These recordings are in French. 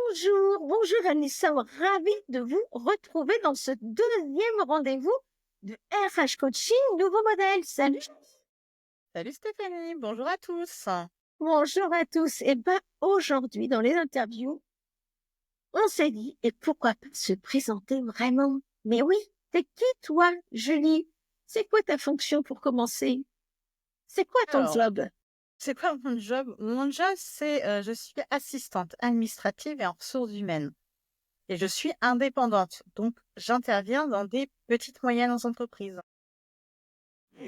Bonjour Anissa, ravie de vous retrouver dans ce deuxième rendez-vous de RH Coaching Nouveau Modèle. Salut, Salut Stéphanie, bonjour à tous. bonjour à tous. Et ben aujourd'hui dans les interviews, on s'est dit, et pourquoi pas se présenter vraiment? Mais oui, t'es qui toi, Julie? C'est quoi ta fonction pour commencer? C'est quoi ton Alors, job? c'est quoi mon job? Mon job, c'est je suis assistante administrative et en ressources humaines. Et je suis indépendante, donc j'interviens dans des petites moyennes entreprises.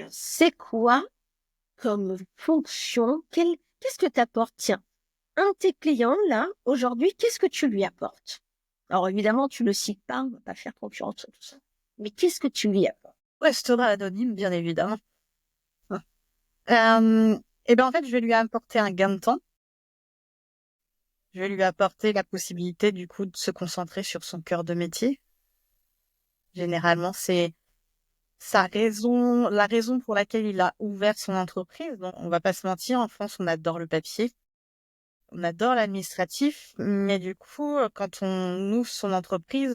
C'est quoi comme fonction? Qu'est-ce que t'apportes? Tiens, un de tes clients, là, aujourd'hui, qu'est-ce que tu lui apportes? Alors, évidemment, tu le cites pas, on va pas faire concurrence sur tout ça. Mais qu'est-ce que tu lui apportes? Restaurant anonyme, bien évidemment. Euh, et ben en fait, je vais lui apporter un gain de temps. Je vais lui apporter la possibilité, du coup, de se concentrer sur son cœur de métier. Généralement, c'est la raison pour laquelle il a ouvert son entreprise. Bon, on va pas se mentir, en France, on adore le papier. On adore l'administratif, mais du coup, quand on ouvre son entreprise,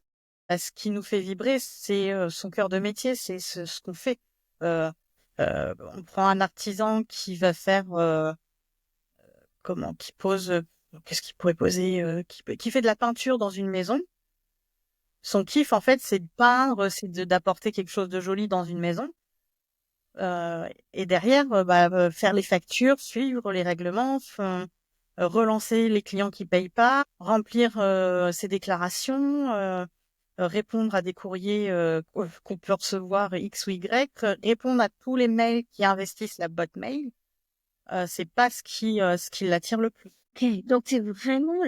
ce qui nous fait vibrer, c'est son cœur de métier, c'est ce qu'on fait. Euh, on prend un artisan qui va faire qui pose, qu'est-ce qu'il pourrait poser, qui fait de la peinture dans une maison. Son kiff, en fait, c'est de peindre, d'apporter quelque chose de joli dans une maison. Et derrière, faire les factures, suivre les règlements, relancer les clients qui payent pas, remplir ses déclarations, répondre à des courriers qu'on peut recevoir X ou Y, répondre à tous les mails qui investissent la boîte mail. C'est pas ce qui l'attire le plus. Ok, donc c'est vraiment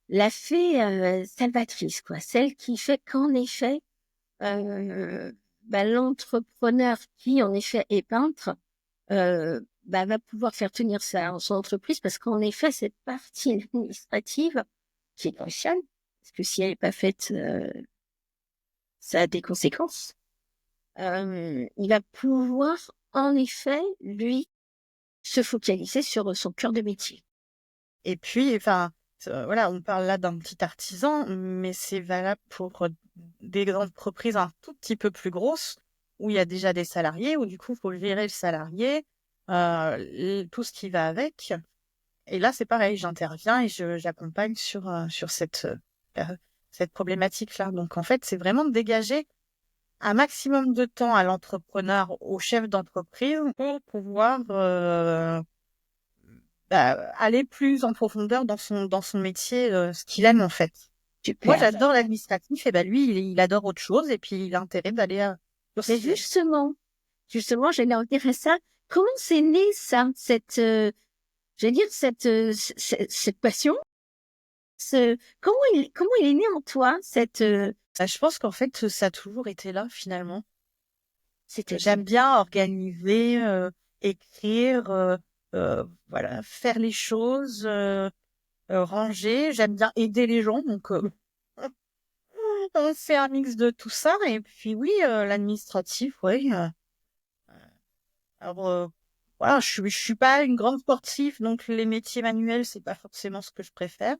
la fée salvatrice, quoi. Celle qui fait qu'en effet, l'entrepreneur qui, en effet, est peintre, va pouvoir faire tenir son entreprise parce qu'en effet, cette partie administrative qui est cruciale, parce que si elle n'est pas faite, ça a des conséquences. Il va pouvoir, en effet, lui, se focaliser sur son cœur de métier. Et puis, enfin, voilà, on parle là d'un petit artisan, mais c'est valable pour des entreprises un tout petit peu plus grosses, où il y a déjà des salariés, où du coup, il faut gérer le salarié, tout ce qui va avec. Et là, c'est pareil, j'interviens et j'accompagne sur cette problématique-là. Donc, en fait, c'est vraiment de dégager un maximum de temps à l'entrepreneur, au chef d'entreprise, pour pouvoir aller plus en profondeur dans son métier, ce qu'il aime en fait. Moi, Super. j'adore l'administratif, et ben lui, il adore autre chose, et puis il a intérêt d'aller sur ce Mais qu'il aime. justement, j'allais en dire à ça. Comment c'est né ça, j'allais dire cette passion? Comment il est né en toi Je pense qu'en fait, ça a toujours été là finalement. c'est-à-dire? J'aime bien organiser, écrire, voilà, faire les choses, ranger. J'aime bien aider les gens, donc c'est un mix de tout ça. Et puis oui, l'administratif, oui. Alors voilà, je suis pas une grande sportive, donc les métiers manuels, c'est pas forcément ce que je préfère.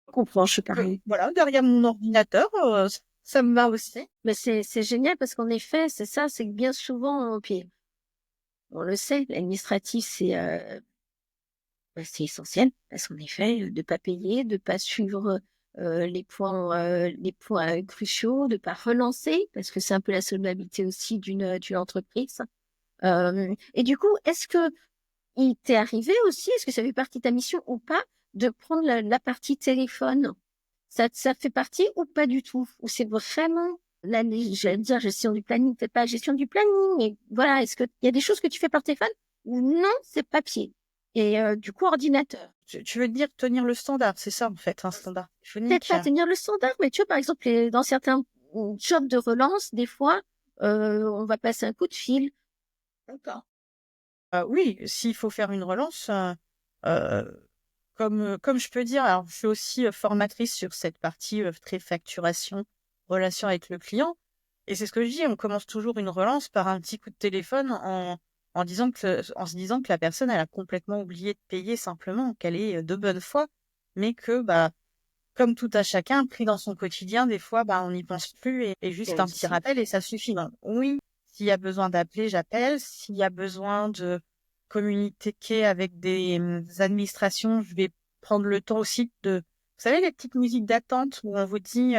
Je comprends, je suis pareil. Voilà, derrière mon ordinateur, ça me va aussi. Mais c'est génial parce qu'en effet, c'est ça, c'est que bien souvent, puis on le sait, l'administratif, c'est essentiel parce qu'en effet, de pas payer, de pas suivre les points cruciaux, de pas relancer parce que c'est un peu la solvabilité aussi d'une entreprise. Et du coup, est-ce que il t'est arrivé aussi, est-ce que ça fait partie de ta mission ou pas, de prendre la partie téléphone? Ça fait partie ou pas du tout? Ou c'est vraiment j'allais dire gestion du planning, peut-être pas gestion du planning, mais voilà, est-ce qu'il y a des choses que tu fais par téléphone ou non, c'est papier? Et du coup, ordinateur. Tu veux dire tenir le standard, c'est ça en fait, un standard Peut-être téléphonique. pas tenir le standard, mais tu vois, par exemple, dans certains jobs de relance, des fois, on va passer un coup de fil. D'accord. Oui, s'il faut faire une relance, euh, comme je peux dire, alors je suis aussi formatrice sur cette partie très facturation, relation avec le client. Et c'est ce que je dis, on commence toujours une relance par un petit coup de téléphone en se disant que la personne, elle a complètement oublié de payer simplement, qu'elle est de bonne foi, mais que comme tout à chacun, pris dans son quotidien, des fois, on n'y pense plus et juste un petit rappel et ça suffit. Donc, oui, s'il y a besoin d'appeler, j'appelle. S'il y a besoin de communiquer avec des administrations, je vais prendre le temps aussi de... Vous savez, les petites musiques d'attente où on vous dit,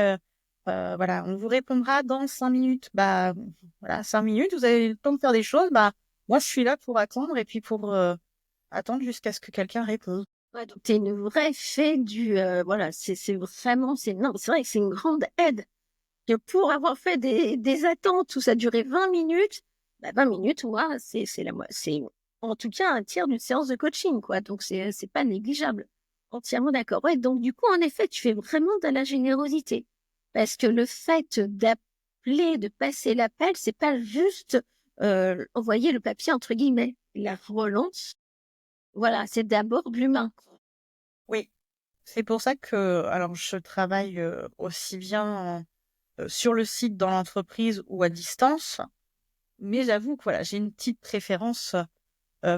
voilà, on vous répondra dans 5 minutes. Voilà, 5 minutes, vous avez le temps de faire des choses. Moi, je suis là pour attendre et puis pour attendre jusqu'à ce que quelqu'un réponde. Ouais, donc t'es une vraie fée voilà, c'est vraiment, non, c'est vrai que c'est une grande aide que pour avoir fait des attentes où ça durait 20 minutes, 20 minutes, moi, c'est en tout cas un tiers d'une séance de coaching, quoi. Donc c'est pas négligeable. Entièrement d'accord. Ouais, donc du coup, en effet, tu fais vraiment de la générosité. Parce que le fait d'appeler, de passer l'appel, c'est pas juste envoyer le papier entre guillemets. La relance, voilà, c'est d'abord de l'humain. Oui, c'est pour ça que alors je travaille aussi bien sur le site dans l'entreprise ou à distance, mais j'avoue que voilà, j'ai une petite préférence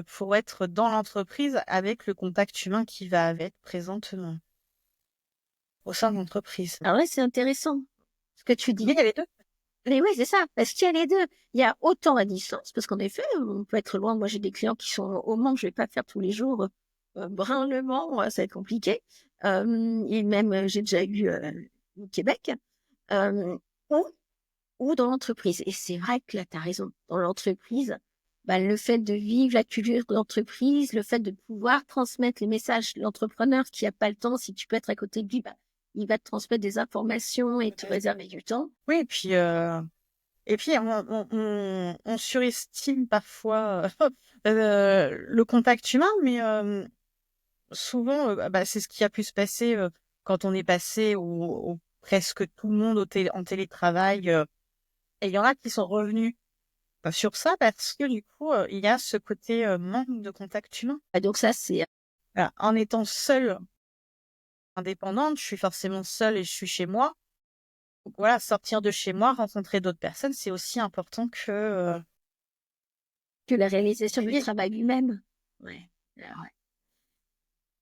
pour être dans l'entreprise avec le contact humain qui va être présente au sein de l'entreprise. Ah ouais, c'est intéressant ce que tu dis. Mais il y a les deux. Mais oui, c'est ça, parce qu'il y a les deux. Il y a autant à distance, parce qu'en effet, on peut être loin. Moi, j'ai des clients qui sont au Mans, je vais pas faire tous les jours Le Mans, ça va être compliqué. Et même, j'ai déjà eu au Québec, euh, ou, ou dans l'entreprise. Et c'est vrai que là, tu as raison. Dans l'entreprise, le fait de vivre la culture de l'entreprise, le fait de pouvoir transmettre les messages, l'entrepreneur qui n'a pas le temps, si tu peux être à côté de lui, il va te transmettre des informations et te réserver du temps. Oui, et puis on surestime parfois le contact humain, mais souvent, c'est ce qui a pu se passer quand on est passé au presque tout le monde en télétravail. Et il y en a qui sont revenus sur ça parce que du coup, il y a ce côté manque de contact humain. Donc ça, c'est Voilà, en étant seule, indépendante, je suis forcément seule et je suis chez moi. Donc voilà, sortir de chez moi, rencontrer d'autres personnes, c'est aussi important que la réalisation du travail lui-même. Ouais.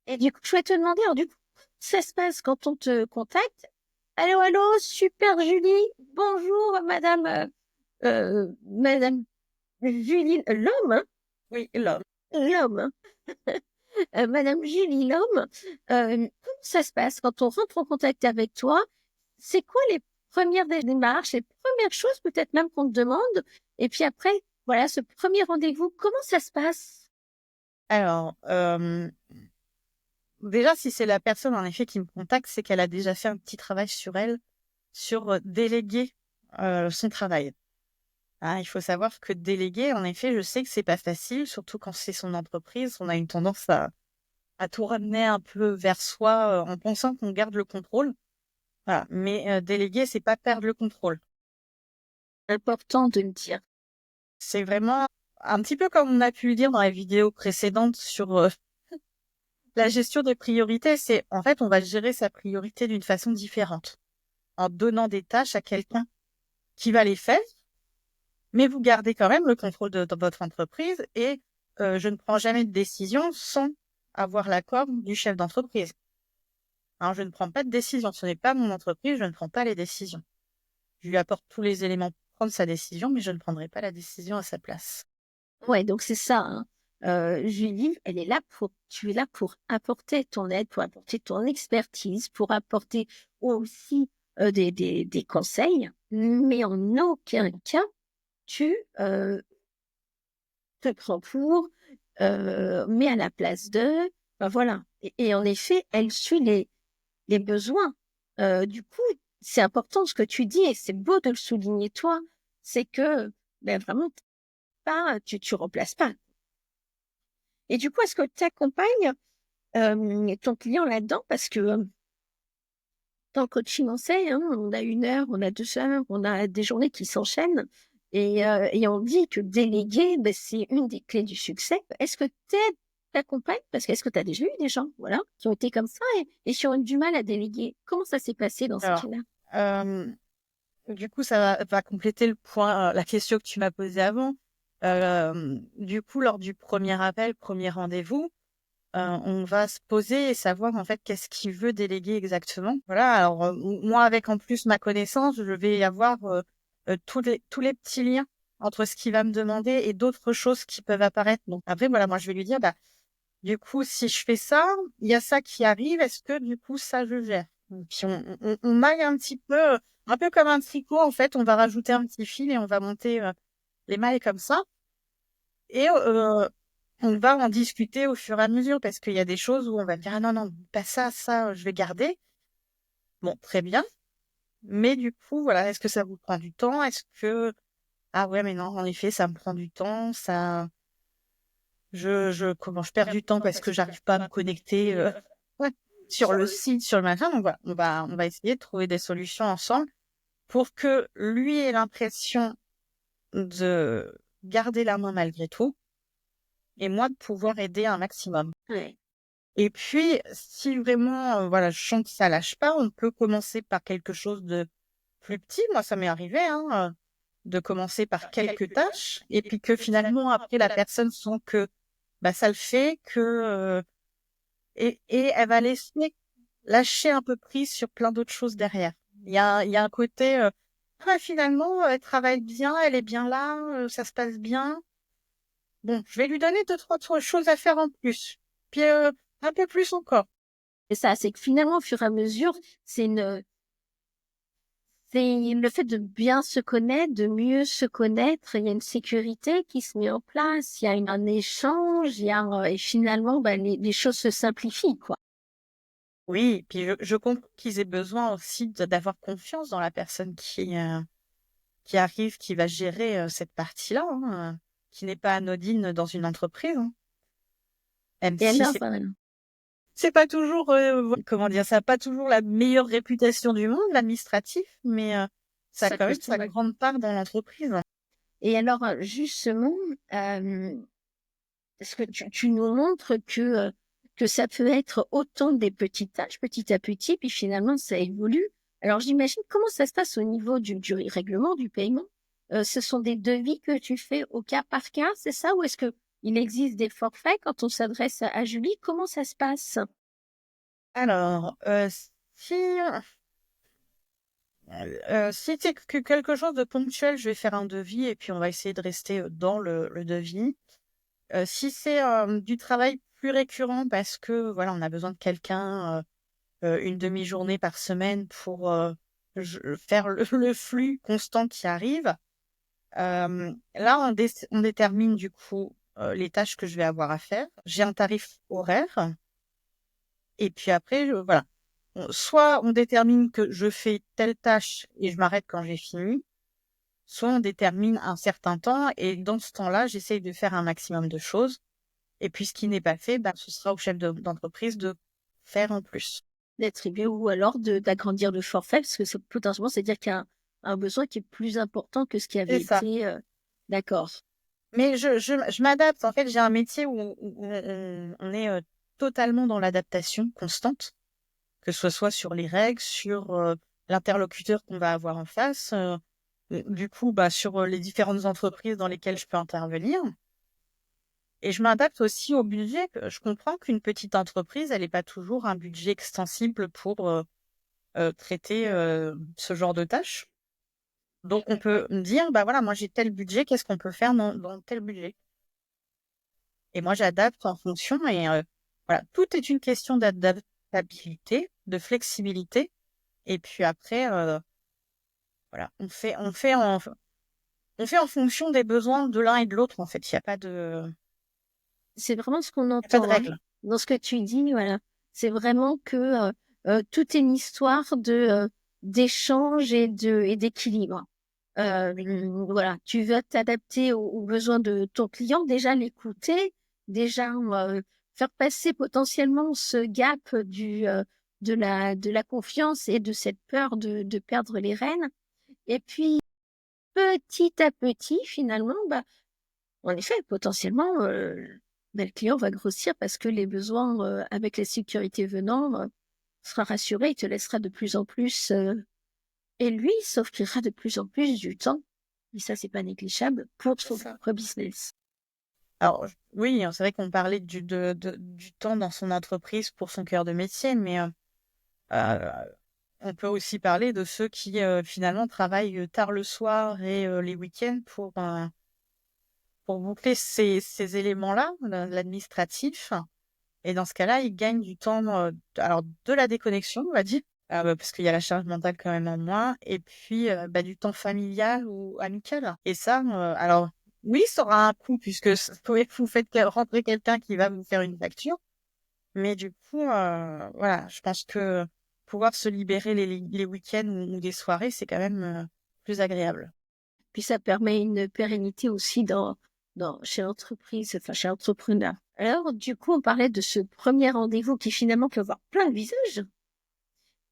Et du coup, je vais te demander, alors, du coup, ça se passe quand on te contacte. Allô, allô, super Julie. Bonjour, Madame Julie, l'homme, hein, Oui, l'homme. l'homme, hein. Madame Julie, l'homme. Comment ça se passe quand on rentre en contact avec toi? C'est quoi les premières démarches, les premières choses peut-être même qu'on te demande? Et puis après, voilà, ce premier rendez-vous, comment ça se passe? Alors, déjà, si c'est la personne en effet qui me contacte, c'est qu'elle a déjà fait un petit travail sur elle, sur déléguer son travail. Il faut savoir que déléguer, en effet, je sais que c'est pas facile, surtout quand c'est son entreprise. On a une tendance à tout ramener un peu vers soi en pensant qu'on garde le contrôle. Voilà. Mais déléguer, c'est pas perdre le contrôle. Important de le dire. C'est vraiment un petit peu comme on a pu le dire dans la vidéo précédente sur la gestion des priorités. C'est en fait, on va gérer sa priorité d'une façon différente, en donnant des tâches à quelqu'un qui va les faire, mais vous gardez quand même le contrôle de votre entreprise et je ne prends jamais de décision sans avoir l'accord du chef d'entreprise. Alors, je ne prends pas de décision. Ce n'est pas mon entreprise, je ne prends pas les décisions. Je lui apporte tous les éléments pour prendre sa décision, mais je ne prendrai pas la décision à sa place. Ouais, donc c'est ça, hein. Julie, tu es là pour apporter ton aide, pour apporter ton expertise, pour apporter aussi des conseils, mais en aucun cas tu te prends pour, mets à la place d'eux. Voilà. Et en effet, elle suit les besoins. Du coup, c'est important ce que tu dis et c'est beau de le souligner toi, c'est que vraiment, tu remplaces pas. Et du coup, est-ce que tu accompagnes ton client là-dedans? Parce que dans le coaching, on sait, hein, on a 1 heure, on a 2 heures, on a des journées qui s'enchaînent. Et on dit que déléguer, c'est une des clés du succès. Est-ce que tu accompagnes? Parce que est-ce que tu as déjà eu des gens voilà, qui ont été comme ça et qui ont eu du mal à déléguer? Comment ça s'est passé dans ces Alors, cas-là? du coup, ça va compléter le point, la question que tu m'as posée avant. Du coup, lors du premier appel, premier rendez-vous, on va se poser et savoir en fait qu'est-ce qu'il veut déléguer exactement. Voilà, alors moi avec en plus ma connaissance, je vais avoir tous les petits liens entre ce qu'il va me demander et d'autres choses qui peuvent apparaître. Donc après, voilà, moi je vais lui dire, bah du coup, si je fais ça, il y a ça qui arrive, est-ce que du coup ça je gère? Puis on maille un peu comme un tricot en fait, on va rajouter un petit fil et on va monter les mailles comme ça. Et on va en discuter au fur et à mesure parce qu'il y a des choses où on va dire ah non, non, pas ça, ça, je vais garder. Bon, très bien. Mais du coup, voilà, est-ce que ça vous prend du temps? Est-ce que ah ouais, mais non, en effet, ça me prend du temps, ça comment je perds du temps parce que j'arrive pas à me connecter ouais, sur le site, sur le machin. Donc voilà, on va essayer de trouver des solutions ensemble pour que lui ait l'impression de garder la main malgré tout et moi de pouvoir aider un maximum. Ouais. Et puis, si vraiment, voilà, je sens que ça lâche pas, on peut commencer par quelque chose de plus petit. Moi, ça m'est arrivé, hein, de commencer par quelques tâches, et puis que finalement, après, la personne sent que bah, ça le fait, et elle va laisser lâcher un peu prise sur plein d'autres choses derrière. Il y a un côté, ah, finalement, elle travaille bien, elle est bien là, ça se passe bien. Bon, je vais lui donner deux, trois choses à faire en plus. Puis, un peu plus encore. Et ça, c'est que finalement, au fur et à mesure, c'est le fait de bien se connaître, de mieux se connaître. Il y a une sécurité qui se met en place, il y a un échange, et finalement, bah, les choses se simplifient, quoi. Oui, puis je comprends qu'ils aient besoin aussi d'avoir confiance dans la personne qui arrive, qui va gérer cette partie-là, hein, qui n'est pas anodine dans une entreprise, hein. Même Et si alors, c'est voilà. c'est pas toujours, comment dire, ça n'a pas toujours la meilleure réputation du monde, l'administratif, mais ça a Ça quand même coûte. sa grande part dans l'entreprise. Et alors, justement, est-ce que tu nous montres que ça peut être autant des petites tâches, petit à petit, puis finalement, ça évolue. Alors, j'imagine comment ça se passe au niveau du règlement, du paiement. Ce sont des devis que tu fais au cas par cas, c'est ça? Ou est-ce que il existe des forfaits quand on s'adresse à Julie? Comment ça se passe? Alors, si, si c'est que quelque chose de ponctuel, je vais faire un devis et puis on va essayer de rester dans le devis. Si c'est du travail plus récurrent parce que voilà, on a besoin de quelqu'un une demi-journée par semaine pour faire le flux constant qui arrive, là on détermine du coup les tâches que je vais avoir à faire. J'ai un tarif horaire et puis après voilà. Soit on détermine que je fais telle tâche et je m'arrête quand j'ai fini, soit on détermine un certain temps et dans ce temps-là, j'essaye de faire un maximum de choses. Et puis ce qui n'est pas fait, bah, ce sera au chef d'entreprise de faire en plus. D'attribuer ou alors d'agrandir le forfait, parce que potentiellement, c'est-à-dire qu'il y a un besoin qui est plus important que ce qui C'est avait ça. été. D'accord. Mais je m'adapte. En fait, j'ai un métier où on est totalement dans l'adaptation constante, que ce soit sur les règles, sur l'interlocuteur qu'on va avoir en face, du coup, bah, sur les différentes entreprises dans lesquelles je peux intervenir. Et je m'adapte aussi au budget. Je comprends qu'une petite entreprise, elle n'est pas toujours un budget extensible pour traiter ce genre de tâches. Donc, on peut me dire, bah voilà, moi j'ai tel budget, qu'est-ce qu'on peut faire dans tel budget? Et moi, j'adapte en fonction et voilà, tout est une question d'adaptabilité, de flexibilité. Et puis après, voilà, on fait en fonction des besoins de l'un et de l'autre, en fait. Il n'y a pas de, C'est vraiment ce qu'on il y a pas de entend, hein, règle. dans ce que tu dis, voilà. C'est vraiment que tout est une histoire d'échange et d'équilibre. Voilà, tu veux t'adapter aux besoins de ton client, déjà l'écouter, déjà faire passer potentiellement ce gap de la confiance et de cette peur de perdre les rênes. Et puis, petit à petit, finalement, bah, en effet, potentiellement, le client va grossir parce que les besoins, avec la sécurité venant, sera rassuré, il te laissera de plus en plus, et lui s'offrira de plus en plus du temps, et ça, c'est pas négligeable, pour son propre business. Alors, oui, c'est vrai qu'on parlait du temps dans son entreprise pour son cœur de métier, mais euh, on peut aussi parler de ceux qui finalement travaillent tard le soir et les week-ends pour boucler ces éléments-là, l'administratif. Et dans ce cas-là, ils gagnent du temps, alors de la déconnexion, on va dire, parce qu'il y a la charge mentale quand même en moins, et puis du temps familial ou amical. Et ça, alors oui, ça aura un coût puisque vous faites rentrer quelqu'un qui va vous faire une facture, mais du coup, voilà, je pense que pouvoir se libérer les week-ends ou des soirées, c'est quand même plus agréable. Puis ça permet une pérennité aussi chez l'entreprise, enfin chez l'entrepreneur. Alors, du coup, on parlait de ce premier rendez-vous qui finalement peut avoir plein de visages.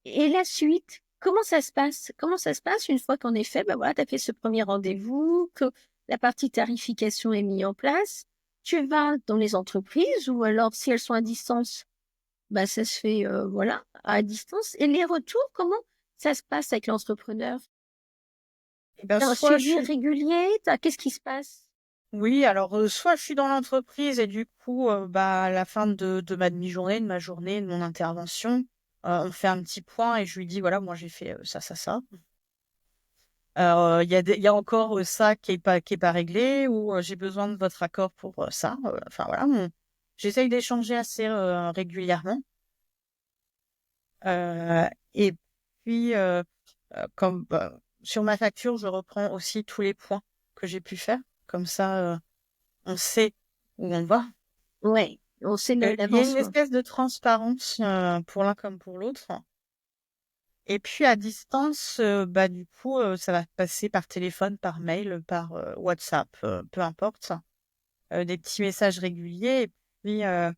Et la suite, comment ça se passe? Comment ça se passe une fois qu'en effet, ben voilà, tu as fait ce premier rendez-vous, que la partie tarification est mise en place? Tu vas dans les entreprises ou alors si elles sont à distance, bah, ça se fait voilà, à distance. Et les retours, comment ça se passe avec l'entrepreneur? Et ben, T'as un soit je suivi suis régulier? Qu'est-ce qui se passe? Oui, alors soit je suis dans l'entreprise et du coup, à la fin de ma demi-journée, de ma journée, de mon intervention, on fait un petit point et je lui dis, voilà, moi j'ai fait ça, ça, ça. Il y a encore ça qui est pas réglé ou j'ai besoin de votre accord pour ça. Enfin voilà, j'essaye d'échanger assez régulièrement. Et puis, comme sur ma facture, je reprends aussi tous les points que j'ai pu faire. Comme ça, on sait où on va. Ouais, on sait Il y a une l'avancement. espèce de transparence pour l'un comme pour l'autre. Et puis à distance, du coup, ça va passer par téléphone, par mail, par WhatsApp, peu importe. Des petits messages réguliers et puis de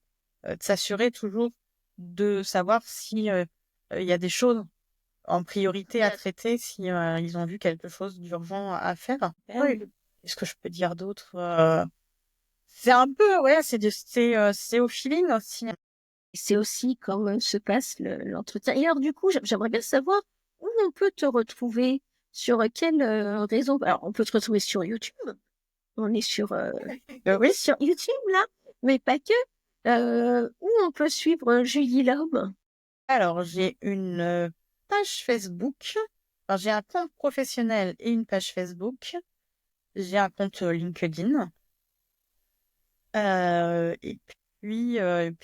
s'assurer toujours de savoir si il y a des choses en priorité à traiter, si ils ont vu quelque chose d'urgent à faire. Oui. Qu'est-ce que je peux dire d'autre? C'est un peu, ouais, c'est au feeling aussi. C'est aussi comment se passe l'entretien. Et alors, du coup, j'aimerais bien savoir où on peut te retrouver, sur quel réseau. Alors, on peut te retrouver sur YouTube. On est Oui. sur YouTube, là, mais pas que. Où on peut suivre Julie Lobe? Alors, j'ai une page Facebook. Enfin, j'ai un compte professionnel et une page Facebook. J'ai un compte LinkedIn. Et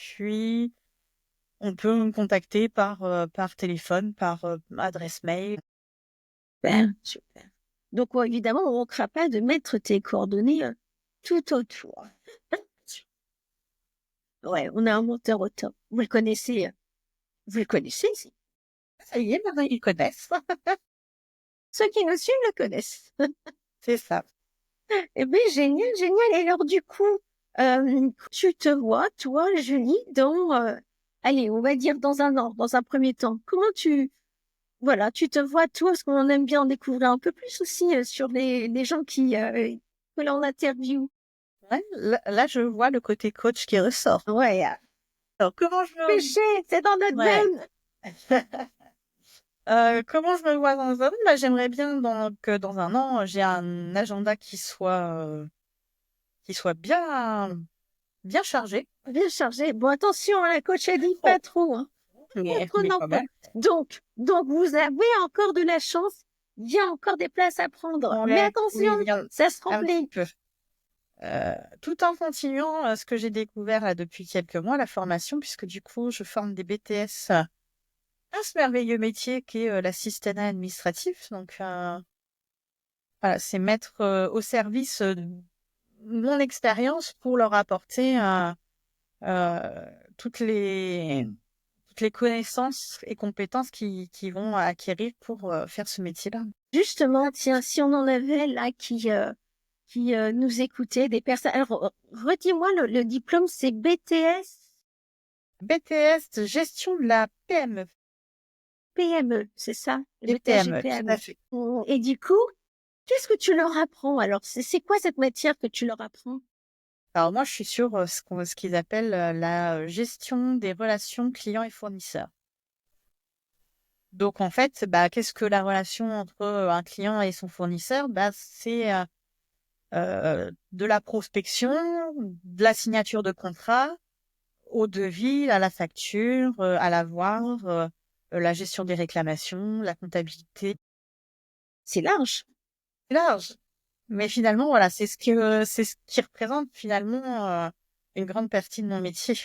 puis, on peut me contacter par téléphone, par adresse mail. Super, super. Donc, évidemment, on ne manquera pas de mettre tes coordonnées tout autour. Ouais, on a un monteur au top. Vous le connaissez, si. Ça y est, maintenant ils connaissent. Ceux qui nous suivent le connaissent. C'est ça. Eh bien, génial, génial. Et alors, du coup, tu te vois, toi, Julie, allez, on va dire dans un an, dans un premier temps. Voilà, tu te vois, toi, parce qu'on aime bien en découvrir un peu plus aussi sur les gens que l'on interviewe. Ouais, là, je vois le côté coach qui ressort. Ouais, Alors, comment je me... péché, c'est dans notre Ouais. veine. Comment je me vois dans un an? J'aimerais bien que dans un an, j'ai un agenda qui soit bien chargé. Bien chargé. Bon, attention, la coach a dit pas Oh, trop, hein. Pas trop mais non quand plus. même. Donc, vous avez encore de la chance. Il y a encore des places à prendre. Mais Ouais, attention, oui, ça se un petit remplit. peu. Tout en continuant ce que j'ai découvert là, depuis quelques mois, la formation, puisque du coup, je forme des BTS à ce merveilleux métier qui est l'assistanat administratif. Donc, voilà, c'est mettre au service mon expérience pour leur apporter euh, toutes les, toutes les connaissances et compétences qu'ils vont acquérir pour faire ce métier-là. Justement, tiens, si on en avait là qui nous écoutaient, des personnes. Alors, redis-moi, le diplôme, c'est BTS BTS, gestion de la PME. PME, c'est ça? Le Et BTS PME, tout à GPME. fait. Et du coup, qu'est-ce que tu leur apprends? Alors, c'est quoi cette matière que tu leur apprends? Alors moi, je suis sur ce qu'ils appellent la gestion des relations clients et fournisseurs. Donc en fait, qu'est-ce que la relation entre un client et son fournisseur? C'est de la prospection, de la signature de contrat, au devis, à la facture, à l'avoir, la gestion des réclamations, la comptabilité. C'est large. C'est large. Mais finalement, voilà, c'est ce qui représente finalement une grande partie de mon métier.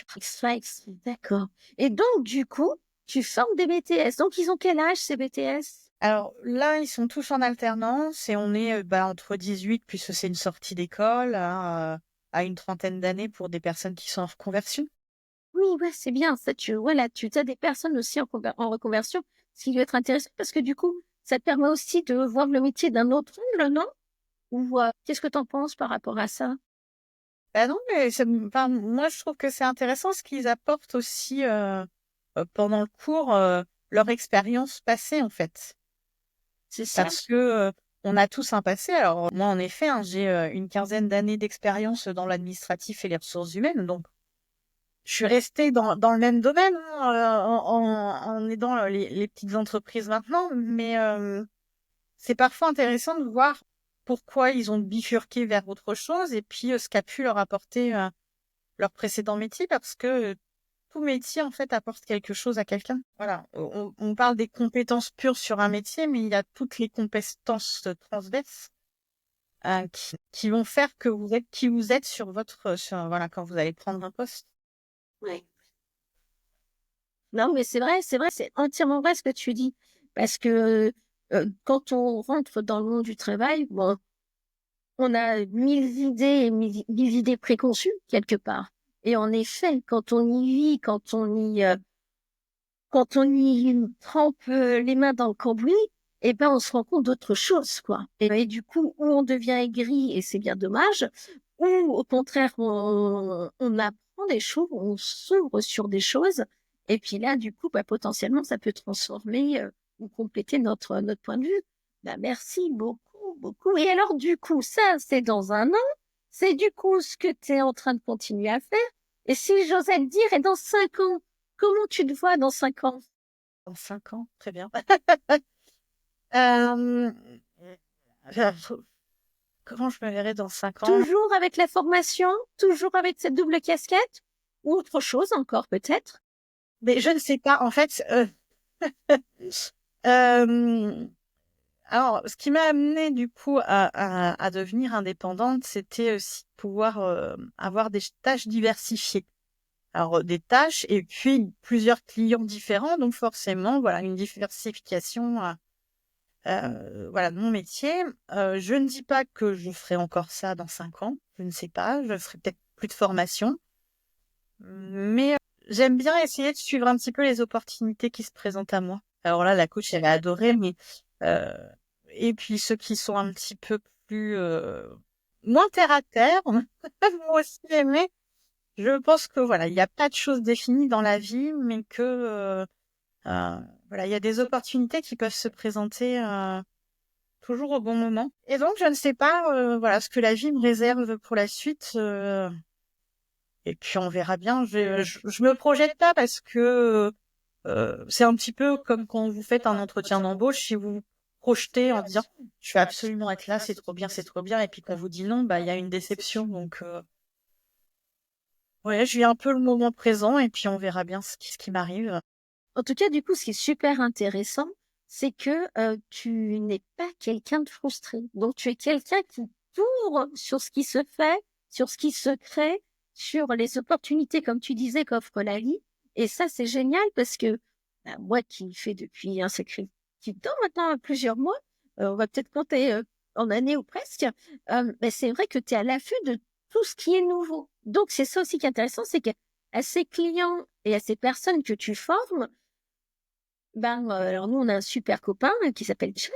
D'accord. Et donc, du coup, tu formes des BTS. Donc, ils ont quel âge, ces BTS? Alors là, ils sont tous en alternance et on est entre 18, puisque c'est une sortie d'école, à une trentaine d'années pour des personnes qui sont en reconversion. Oui, ouais, c'est bien. Ça, voilà, tu as des personnes aussi en reconversion, ce qui doit être intéressant parce que du coup, ça te permet aussi de voir le métier d'un autre angle, non? Ou qu'est-ce que tu en penses par rapport à ça? Ben non, mais enfin, moi je trouve que c'est intéressant ce qu'ils apportent aussi pendant le cours, leur expérience passée en fait. C'est ça? Parce que on a tous un passé. Alors moi en effet, hein, j'ai une quinzaine d'années d'expérience dans l'administratif et les ressources humaines, donc je suis restée dans le même domaine, hein, en aidant les petites entreprises maintenant, mais c'est parfois intéressant de voir pourquoi ils ont bifurqué vers autre chose et puis ce qu'a pu leur apporter leur précédent métier, parce que tout métier en fait apporte quelque chose à quelqu'un. Voilà, on parle des compétences pures sur un métier, mais il y a toutes les compétences transverses qui vont faire que vous êtes qui vous êtes voilà, quand vous allez prendre un poste. Ouais. Non, mais c'est vrai, c'est entièrement vrai ce que tu dis. Parce que quand on rentre dans le monde du travail, bon, on a mille idées et mille idées préconçues quelque part. Et en effet, quand on y vit, quand on y trempe les mains dans le cambouis, eh ben, on se rend compte d'autre chose, quoi. Et du coup, ou on devient aigri et c'est bien dommage, ou au contraire, on apprend des choses, on s'ouvre sur des choses. Et puis là, du coup, bah, potentiellement, ça peut transformer ou compléter notre point de vue. Bah, merci beaucoup, beaucoup. Et alors, du coup, ça, c'est dans un an. C'est du coup ce que tu es en train de continuer à faire. Et si j'osais le dire, et dans 5 ans, comment tu te vois dans 5 ans? Dans 5 ans, très bien. Euh, euh, Comment je me verrai dans 5 ans? Toujours avec la formation? Toujours avec cette double casquette? Ou autre chose encore peut-être? Mais je ne sais pas. En fait, euh, alors, ce qui m'a amené du coup à devenir indépendante, c'était aussi pouvoir avoir des tâches diversifiées. Alors, des tâches et puis plusieurs clients différents, donc forcément, voilà, une diversification voilà, de mon métier. Je ne dis pas que je ferai encore ça dans 5 ans, je ne sais pas, je ferai peut-être plus de formation, mais j'aime bien essayer de suivre un petit peu les opportunités qui se présentent à moi. Alors là, la coach, elle a adoré, mais euh, et puis ceux qui sont un petit peu plus moins terre à terre, vont aussi aimer. Je pense que voilà, il n'y a pas de choses définies dans la vie, mais que voilà, il y a des opportunités qui peuvent se présenter toujours au bon moment. Et donc, je ne sais pas voilà ce que la vie me réserve pour la suite. Et puis on verra bien. Je me projette pas parce que c'est un petit peu comme quand vous faites un entretien d'embauche, si vous vous projetez en disant je vais absolument être là, c'est trop bien, et puis qu'on vous dit non, bah il y a une déception. Donc ouais, je vis un peu le moment présent et puis on verra bien ce qui m'arrive. En tout cas, du coup, ce qui est super intéressant, c'est que tu n'es pas quelqu'un de frustré. Donc, tu es quelqu'un qui t'ouvre sur ce qui se fait, sur ce qui se crée, sur les opportunités, comme tu disais, qu'offre la vie. Et ça, c'est génial parce que bah, moi qui fais depuis un sacré petit temps maintenant, plusieurs mois, on va peut-être compter en années ou presque, mais c'est vrai que tu es à l'affût de tout ce qui est nouveau. Donc, c'est ça aussi qui est intéressant, c'est qu'à ces clients et à ces personnes que tu formes, ben, alors nous, on a un super copain qui s'appelle Chat.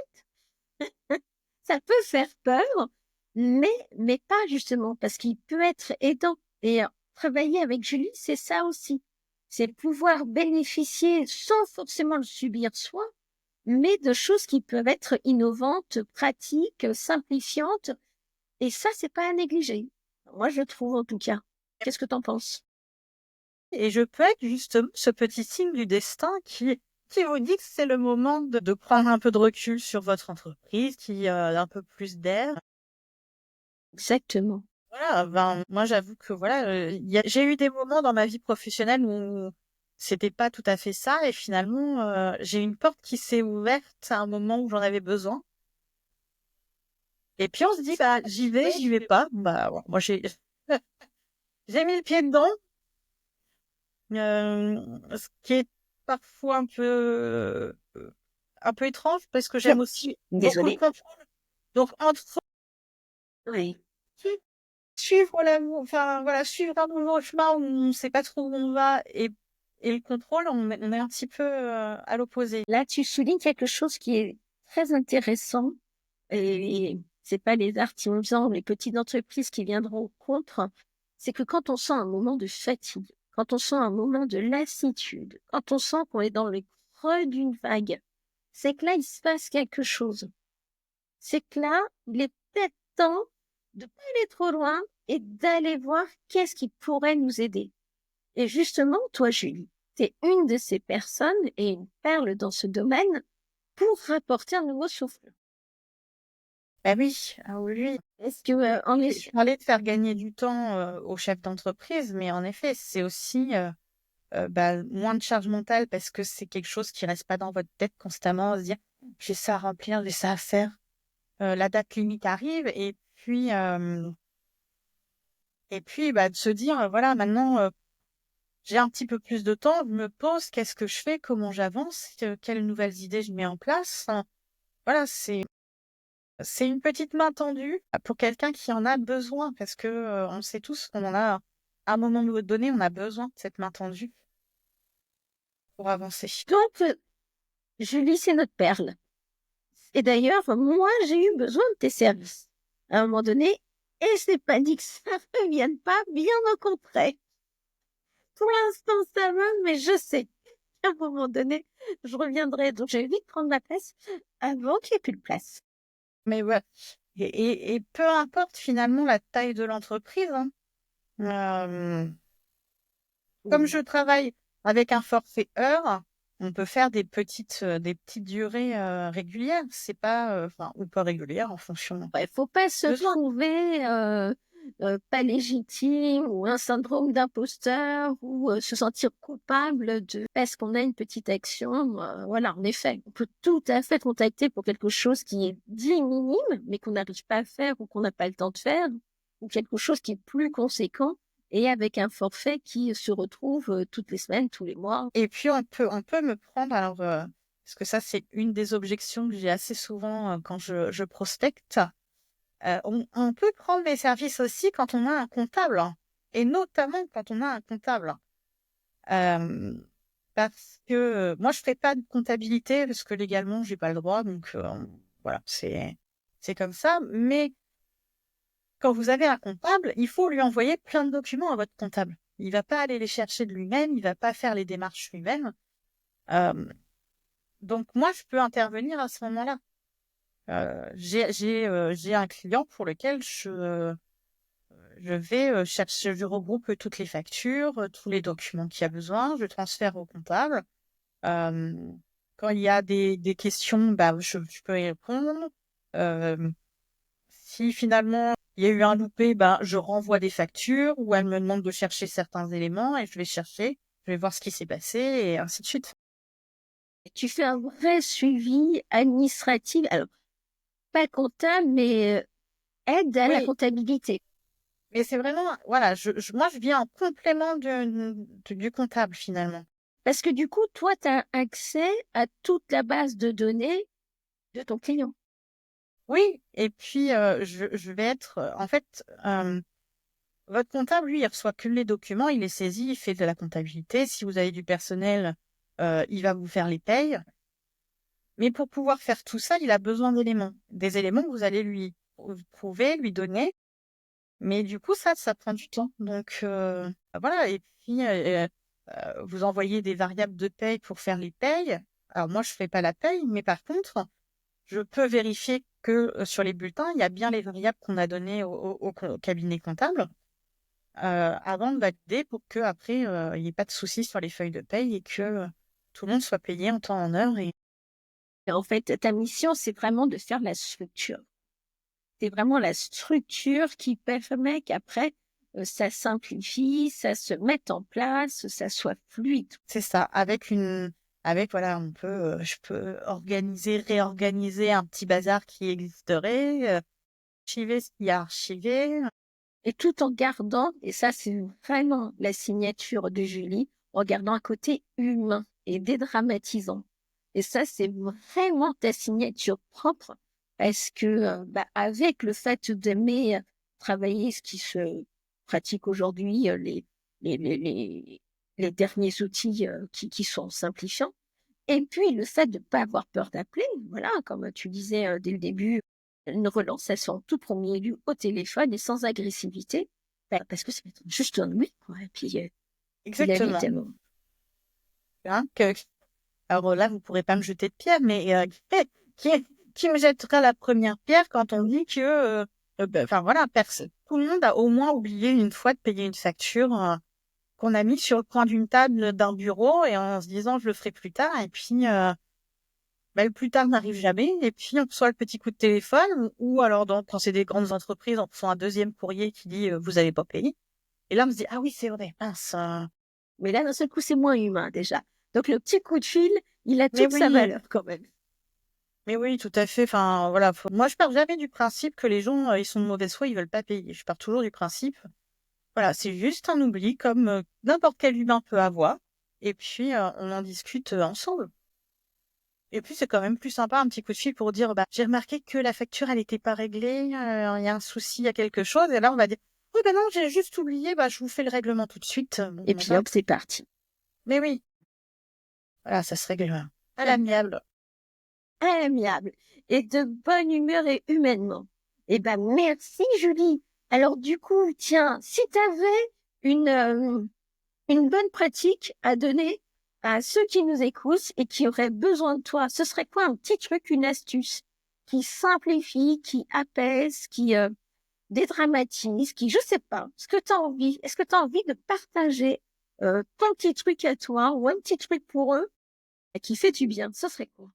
Ça peut faire peur, mais pas justement, parce qu'il peut être aidant. Et travailler avec Julie, c'est ça aussi. C'est pouvoir bénéficier sans forcément le subir soi, mais de choses qui peuvent être innovantes, pratiques, simplifiantes. Et ça, c'est pas à négliger. Moi, je trouve en tout cas. Qu'est-ce que tu en penses? Et je peux être justement ce petit signe du destin qui vous dit que c'est le moment de prendre un peu de recul sur votre entreprise, qui a un peu plus d'air. exactement. Voilà, ben, moi j'avoue que voilà, j'ai eu des moments dans ma vie professionnelle où c'était pas tout à fait ça et finalement, j'ai une porte qui s'est ouverte à un moment où j'en avais besoin et puis on se dit: «Bah, j'y vais pas». Bah, ouais, moi j'ai mis le pied dedans, ce qui est parfois un peu étrange parce que j'aime aussi beaucoup le Désolée. contrôle. Donc entre Oui. suivre enfin voilà, suivre un nouveau chemin où on sait pas trop où on va et le contrôle, on est un petit peu, à l'opposé. Là, tu soulignes quelque chose qui est très intéressant et c'est pas les artisans, les petites entreprises qui viendront contre. C'est que quand on sent un moment de fatigue, quand on sent un moment de lassitude, quand on sent qu'on est dans le creux d'une vague, c'est que là, il se passe quelque chose. C'est que là, il est peut-être temps de pas aller trop loin et d'aller voir qu'est-ce qui pourrait nous aider. Et justement, toi, Julie, tu es une de ces personnes et une perle dans ce domaine pour rapporter un nouveau souffle. Bah oui, ah oui, oui. Est-ce que, en Je effet, parlais de faire gagner du temps, aux chefs d'entreprise, mais en effet, c'est aussi, bah, moins de charge mentale parce que c'est quelque chose qui reste pas dans votre tête constamment, à se dire: «J'ai ça à remplir, j'ai ça à faire». La date limite arrive et puis, bah, de se dire, voilà maintenant, j'ai un petit peu plus de temps, je me pose, qu'est-ce que je fais? Comment j'avance? Quelles nouvelles idées je mets en place? Enfin, voilà, c'est une petite main tendue pour quelqu'un qui en a besoin parce que, on sait tous qu'on en a à un moment donné, on a besoin de cette main tendue pour avancer. donc, Julie, c'est notre perle. Et d'ailleurs, moi, j'ai eu besoin de tes services à un moment donné et je n'ai pas dit que ça ne revienne pas, bien au contraire. Pour l'instant, ça va, mais je sais qu'à un moment donné, je reviendrai. Donc, j'ai vite prendre ma place avant qu'il n'y ait plus de place. Mais ouais et peu importe finalement la taille de l'entreprise, hein, hem comme je travaille avec un forfait heure, on peut faire des petites durées, régulières. C'est pas, enfin ou pas régulières en fonction Ouais, faut pas se des besoins. trouver pas légitime ou un syndrome d'imposteur ou se sentir coupable de parce qu'on a une petite action. Voilà, en effet, on peut tout à fait contacter pour quelque chose qui est dit minime, mais qu'on n'arrive pas à faire ou qu'on n'a pas le temps de faire, ou quelque chose qui est plus conséquent et avec un forfait qui se retrouve toutes les semaines, tous les mois. Et puis on peut me prendre alors, parce que ça c'est une des objections que j'ai assez souvent, quand je prospecte. On peut prendre mes services aussi quand on a un comptable, hein, et notamment quand on a un comptable. Hem, Parce que, moi je fais pas de comptabilité parce que légalement j'ai pas le droit donc, voilà, c'est comme ça. Mais quand vous avez un comptable, il faut lui envoyer plein de documents à votre comptable. Il va pas aller les chercher de lui-même, il va pas faire les démarches lui-même. Hem, donc moi je peux intervenir à ce moment-là. J'ai un client pour lequel je vais, chercher je regroupe toutes les factures, tous les documents qu'il y a besoin, je transfère au comptable. Quand il y a des questions, bah, je peux y répondre. Hem, Si finalement il y a eu un loupé, ben, je renvoie des factures ou elle me demande de chercher certains éléments et je vais chercher, je vais voir ce qui s'est passé et ainsi de suite. Tu fais un vrai suivi administratif, alors pas comptable, mais aide à la Oui, comptabilité. mais c'est vraiment voilà, moi je viens en complément du comptable finalement. Parce que du coup, toi, tu as accès à toute la base de données de ton client. Oui et puis, je vais être, en fait, votre comptable, lui, il reçoit que les documents, il les saisit, il fait de la comptabilité. Si vous avez du personnel, il va vous faire les payes. Mais pour pouvoir faire tout ça, il a besoin d'éléments. Des éléments que vous allez lui prouver, lui donner. Mais du coup, ça prend du temps. Donc, voilà et puis, vous envoyez des variables de paye pour faire les payes. Alors moi, je fais pas la paye, mais par contre, je peux vérifier que, sur les bulletins, il y a bien les variables qu'on a données au cabinet comptable. Avant de valider pour qu'après, il y ait pas de soucis sur les feuilles de paye et que, tout le monde soit payé en temps en heure et Et en fait, ta mission, c'est vraiment de faire la structure. C'est vraiment la structure qui permet qu'après, ça simplifie, ça se mette en place, ça soit fluide. C'est ça, avec voilà, je peux organiser, réorganiser un petit bazar qui existerait, archiver ce qui est archivé. Et tout en gardant, et ça c'est vraiment la signature de Julie, en gardant un côté humain et dédramatisant. Et ça c'est vraiment ta signature propre, parce que avec le fait d'aimer travailler ce qui se pratique aujourd'hui, les, les, les, les derniers outils qui sont simplifiants, et puis le fait de ne pas avoir peur d'appeler, voilà, comme tu disais dès le début, une relance à son tout premier lieu au téléphone et sans agressivité, parce que c'est juste un lui, quoi. Et puis il a mis Exactement. tellement. Hein, alors là, vous pourrez pas me jeter de pierre, mais qui, qui me jettera la première pierre quand on dit que, enfin voilà, tout le monde a au moins oublié une fois de payer une facture qu'on a mis sur le coin d'une table d'un bureau et en se disant je le ferai plus tard. Et puis, le plus tard n'arrive jamais. Et puis, on reçoit le petit coup de téléphone ou alors quand c'est des grandes entreprises, on reçoit un deuxième courrier qui dit vous avez pas payé. Et là, on se dit ah oui, c'est vrai, mince. Mais là, d'un seul coup, c'est moins humain déjà. Donc le petit coup de fil, il a Mais toute sa oui, valeur quand même. mais oui, tout à fait. Enfin, voilà. Moi, je pars jamais du principe que les gens, ils sont de mauvaise foi, ils veulent pas payer. Je pars toujours du principe, voilà, c'est juste un oubli comme n'importe quel humain peut avoir. Et puis, on en discute ensemble. Et puis, c'est quand même plus sympa un petit coup de fil pour dire, bah, j'ai remarqué que la facture, elle n'était pas réglée, il y a un souci, il y a quelque chose. Et là, on va dire, oui, ben non, j'ai juste oublié, bah, je vous fais le règlement tout de suite. Bon, Et ben, puis voilà. hop, c'est parti. Mais oui, voilà, ça se règle à l'amiable. Amiable et de bonne humeur et humainement. Eh ben, merci Julie. Alors du coup, tiens, si tu avais une bonne pratique à donner à ceux qui nous écoutent et qui auraient besoin de toi, ce serait quoi un petit truc, une astuce qui simplifie, qui apaise, qui dédramatise, qui, je sais pas, ce que tu as envie, est-ce que tu as envie de partager ton petit truc à toi ou un petit truc pour eux et qui fait du bien, ce serait quoi?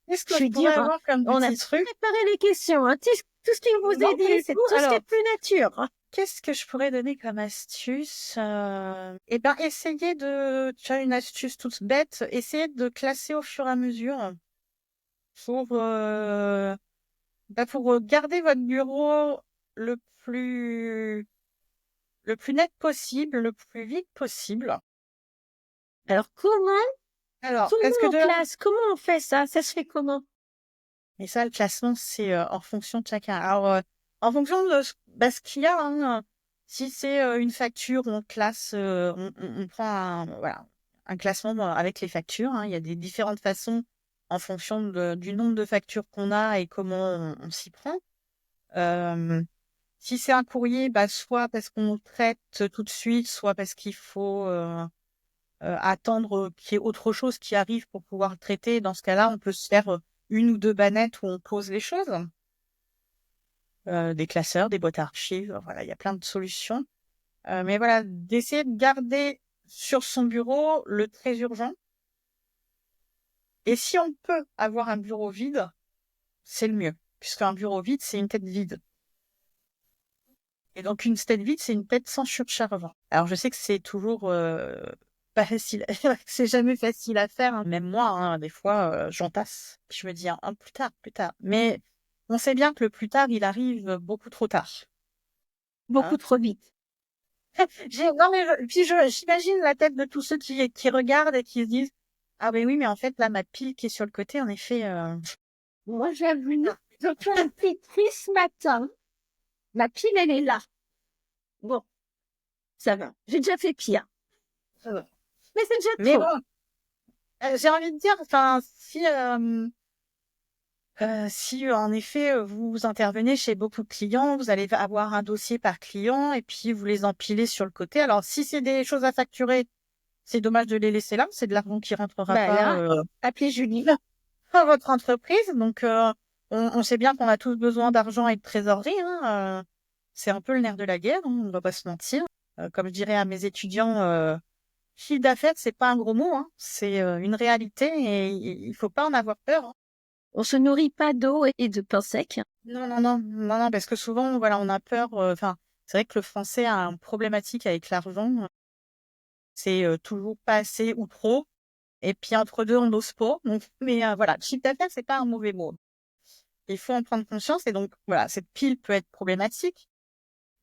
Qu'est-ce que Je je veux pourrais dire, avoir comme on a petit truc? préparé les questions, hein, tout ce qui vous Non, est mais dit, du c'est coup, tout ce qui alors, est plus nature, hein. qu'est-ce que je pourrais donner comme astuce? Eh ben, tu as une astuce toute bête, essayer de classer au fur et à mesure pour, pour garder votre bureau le plus, le plus net possible, le plus vite possible. Alors, Alors, comment est-ce que on classe? Comment on fait ça? Ça se fait comment? mais ça, le classement, c'est en fonction de chacun. Alors, en fonction de ce qu'il y a, hein, si c'est une facture, on classe, on prend voilà, un classement avec les factures, hein. Il y a des différentes façons en fonction du nombre de factures qu'on a et comment on s'y prend. Euh, Si c'est un courrier, bah, soit parce qu'on le traite tout de suite, soit parce qu'il faut attendre qu'il y ait autre chose qui arrive pour pouvoir le traiter. Dans ce cas-là, on peut se faire une ou deux bannettes où on pose les choses. Des classeurs, des boîtes à archives, voilà, il y a plein de solutions. Mais voilà, d'essayer de garder sur son bureau le très urgent. Et si on peut avoir un bureau vide, c'est le mieux. Puisqu'un bureau vide, c'est une tête vide. Et donc, une tête vide, c'est une tête sans surchargement. Alors, je sais que c'est toujours pas facile. C'est jamais facile à faire, hein. Même moi, hein, des fois, j'entasse. Je me dis, hein, plus tard, plus tard. Mais on sait bien que le plus tard, il arrive beaucoup trop tard. Beaucoup Hein. trop vite. Non, mais j'imagine la tête de tous ceux qui regardent et qui se disent, ah, mais oui, mais en fait, là, ma pile qui est sur le côté, en effet, Moi, j'avoue, je fais un petit tri ce matin. Ma pile, elle est là. Bon, ça va. J'ai déjà fait pire. Mais c'est déjà mais trop. bon, j'ai envie de dire, enfin, si en effet vous intervenez chez beaucoup de clients, vous allez avoir un dossier par client et puis vous les empilez sur le côté. Alors si c'est des choses à facturer, c'est dommage de les laisser là, c'est de l'argent qui rentrera Bah pas là, appelez Julie. dans votre entreprise. Donc on sait bien qu'on a tous besoin d'argent et de trésorerie, hein, c'est un peu le nerf de la guerre, hein, on va pas se mentir. Comme je dirais à mes étudiants, chiffre d'affaires, c'est pas un gros mot, hein, c'est une réalité et il faut pas en avoir peur, hein. On se nourrit pas d'eau et de pain sec. Non, non, non, non, non, parce que souvent, voilà, on a peur. Enfin, c'est vrai que le français a une problématique avec l'argent. C'est toujours pas assez ou trop. Et puis entre deux, on n'ose pas. Donc, mais voilà, chiffre d'affaires, c'est pas un mauvais mot. Il faut en prendre conscience. Et donc, voilà, cette pile peut être problématique.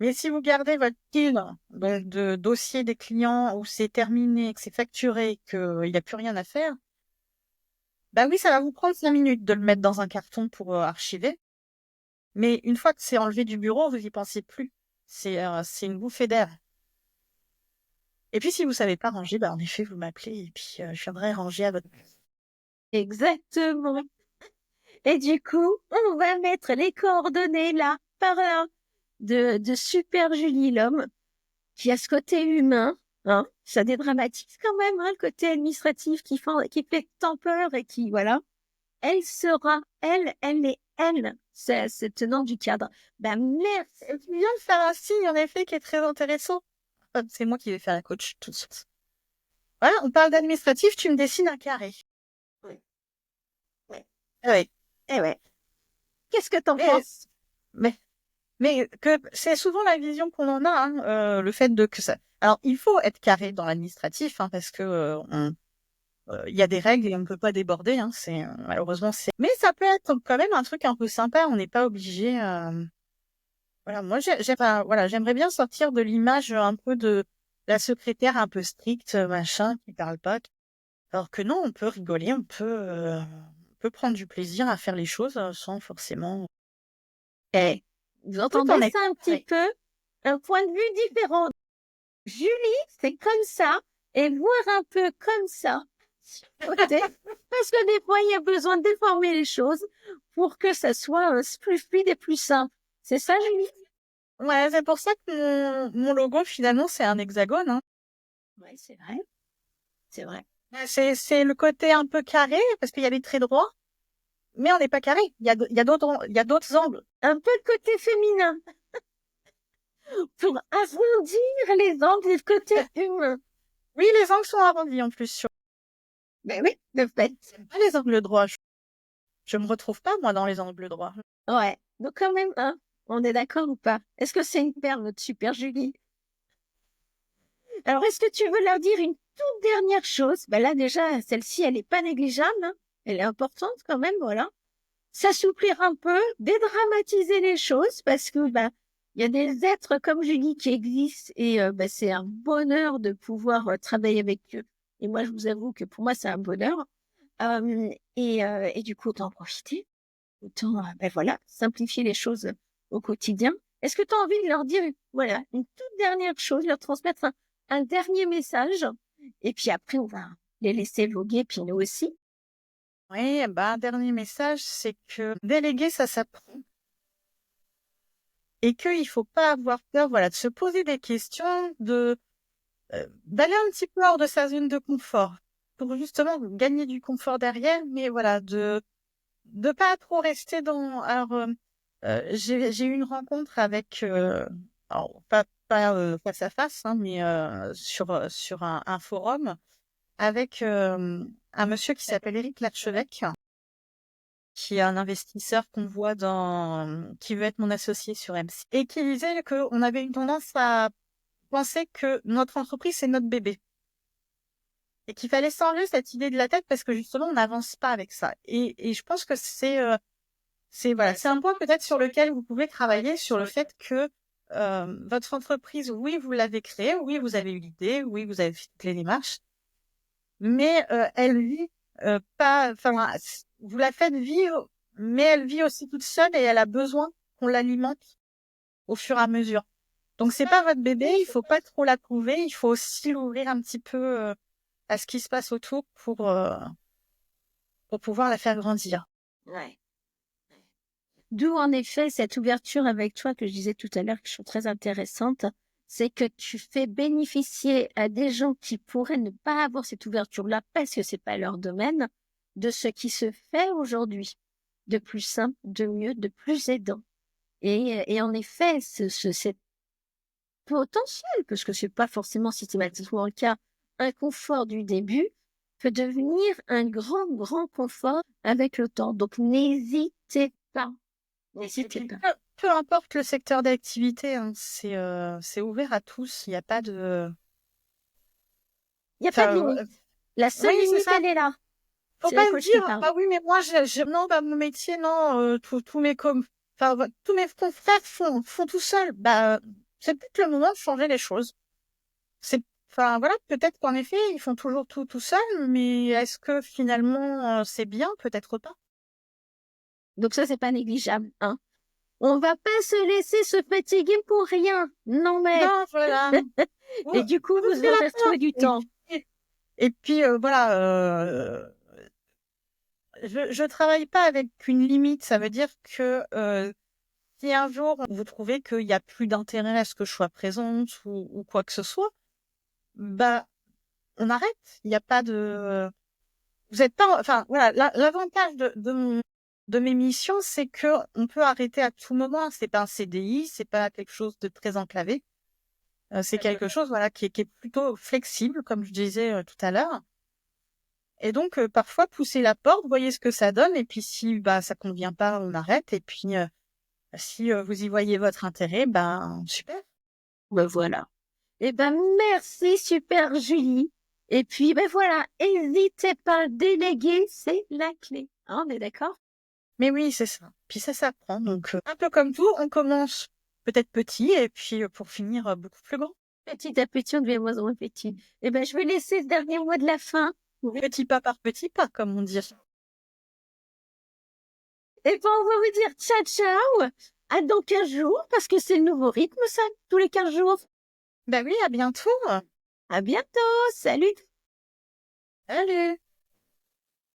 Mais si vous gardez votre pile donc, de dossier des clients où c'est terminé, que c'est facturé, qu'il n'y a plus rien à faire, bah oui, ça va vous prendre 5 minutes de le mettre dans un carton pour archiver. Mais une fois que c'est enlevé du bureau, vous y pensez plus. C'est une bouffée d'air. Et puis si vous savez pas ranger, bah en effet, vous m'appelez et puis je viendrai ranger à votre place. Exactement. Et du coup, on va mettre les coordonnées là, par là, de Super Julie l'homme, qui a ce côté humain, hein. Ça dédramatise quand même, hein, le côté administratif qui fait tant peur et qui, voilà. Elle sera, elle est elle, c'est tenant du cadre. Ben, merci. Tu viens de faire un signe en effet qui est très intéressant. C'est moi qui vais faire la coach tout de suite. Voilà, on parle d'administratif, tu me dessines un carré. Oui. Ouais. Oui. Eh ouais. Qu'est-ce que t'en Mais, penses? mais, mais que c'est souvent la vision qu'on en a, hein, le fait de que ça. Alors, il faut être carré dans l'administratif, hein, parce que il y a des règles et on ne peut pas déborder. Hein, malheureusement c'est. Mais ça peut être quand même un truc un peu sympa. On n'est pas obligé. Voilà, moi voilà, j'aimerais bien sortir de l'image un peu de la secrétaire un peu stricte, machin, qui parle pas. Alors que non, on peut rigoler, on peut prendre du plaisir à faire les choses sans forcément. Eh, vous Tout entendez en ça étant un petit carré. peu? Un point de vue différent. Julie, c'est comme ça, et voir un peu comme ça, sur le côté, parce que des fois, il y a besoin de déformer les choses pour que ça soit plus fluide et plus simple. C'est ça, Julie? Ouais, c'est pour ça que mon logo finalement c'est un hexagone. Hein. Oui, c'est vrai. C'est vrai. Ouais, c'est le côté un peu carré parce qu'il y a des traits droits, mais on n'est pas carré. Il y a d'autres angles. Un peu de côté féminin pour arrondir les angles du côté humain. Oui, les angles sont arrondis en plus. Ben oui, de fait. J'aime pas les angles droits. Je me retrouve pas moi dans les angles droits. Ouais. Donc quand même, hein, on est d'accord ou pas? Est-ce que c'est une perle, notre super Julie? Alors, est-ce que tu veux leur dire une toute dernière chose? Ben là, déjà, celle-ci, elle n'est pas négligeable, hein. Elle est importante quand même, voilà. S'assouplir un peu, dédramatiser les choses, parce que ben, il y a des êtres comme Julie qui existent et ben, c'est un bonheur de pouvoir travailler avec eux. Et moi, je vous avoue que pour moi, c'est un bonheur. Et du coup, autant en profiter, autant ben voilà, simplifier les choses au quotidien. Est-ce que tu as envie de leur dire voilà, une toute dernière chose, leur transmettre un dernier message, et puis après, on va les laisser voguer, puis nous aussi. Oui, bah, un dernier message, c'est que déléguer, ça s'apprend. Et qu'il faut pas avoir peur, voilà, de se poser des questions, d'aller un petit peu hors de sa zone de confort. Pour justement gagner du confort derrière, mais voilà, de pas trop rester dans, alors, j'ai eu une rencontre avec, alors, pas face à face, hein, mais sur un forum, avec un monsieur qui s'appelle Éric Larchevêque, qui est un investisseur qu'on voit qui veut être mon associé sur MC, et qui disait qu'on avait une tendance à penser que notre entreprise, c'est notre bébé. Et qu'il fallait s'enlever cette idée de la tête parce que justement, on n'avance pas avec ça. Et je pense que voilà, c'est un point peut-être sur lequel vous pouvez travailler sur le fait que votre entreprise, oui, vous l'avez créée, oui, vous avez eu l'idée, oui, vous avez fait toutes les démarches, mais elle vit pas, enfin, vous la faites vivre, mais elle vit aussi toute seule et elle a besoin qu'on l'alimente au fur et à mesure. Donc c'est pas votre bébé, il faut pas trop la couver, il faut aussi l'ouvrir un petit peu à ce qui se passe autour pour pouvoir la faire grandir. Ouais. D'où en effet cette ouverture avec toi que je disais tout à l'heure que je trouve très intéressante, c'est que tu fais bénéficier à des gens qui pourraient ne pas avoir cette ouverture-là parce que c'est pas leur domaine, de ce qui se fait aujourd'hui, de plus simple, de mieux, de plus aidant. Et en effet, cet potentiel, parce que c'est pas forcément systématiquement le cas, inconfort du début, peut devenir un grand, grand confort avec le temps. Donc, n'hésitez pas. N'hésitez pas. Peu importe le secteur d'activité, hein, c'est ouvert à tous. Il n'y a pas de... Il n'y a pas de Enfin, limite. La seule oui, c'est limite, ça. elle est là. Faut C'est là pas que se je te dire, parle. bah oui, mais moi, non, bah, mon métier, non, tous mes confrères font tout seuls. Bah, c'est peut-être le moment de changer les choses. Enfin, voilà, peut-être qu'en effet, ils font toujours tout seuls, mais est-ce que finalement, c'est bien? Peut-être pas. Donc ça, c'est pas négligeable, hein. On va pas se laisser se fatiguer pour rien. Non, mais. Non, voilà. Et du coup, vous Ouvrez la aurez retrouvé porte. du temps. Et puis, voilà, je travaille pas avec une limite. Ça veut dire que si un jour vous trouvez qu'il y a plus d'intérêt à ce que je sois présente ou quoi que ce soit, bah on arrête. Il n'y a pas de... Vous êtes pas... Enfin, voilà, l'avantage de mes missions, c'est que on peut arrêter à tout moment. C'est pas un CDI, c'est pas quelque chose de très enclavé. C'est quelque chose, voilà, qui est plutôt flexible, comme je disais tout à l'heure. Et donc, parfois, pousser la porte, voyez ce que ça donne, et puis si bah ça convient pas, on arrête. Et puis, si vous y voyez votre intérêt, ben super. Ben voilà. Eh ben, merci, super Julie. Et puis, ben voilà, n'hésitez pas à déléguer, c'est la clé. Hein, on est d'accord? Mais oui, c'est ça. Puis ça s'apprend. Donc, un peu comme tout, on commence peut-être petit, et puis pour finir beaucoup plus grand. Petit à petit, on devient moins en moins petit. Eh ben, je vais laisser ce dernier mot de la fin. Petit pas par petit pas, comme on dit. Et ben, on va vous dire ciao, ciao. À dans 15 jours, parce que c'est le nouveau rythme, ça, tous les 15 jours. Ben oui, à bientôt. À bientôt. Salut. Salut.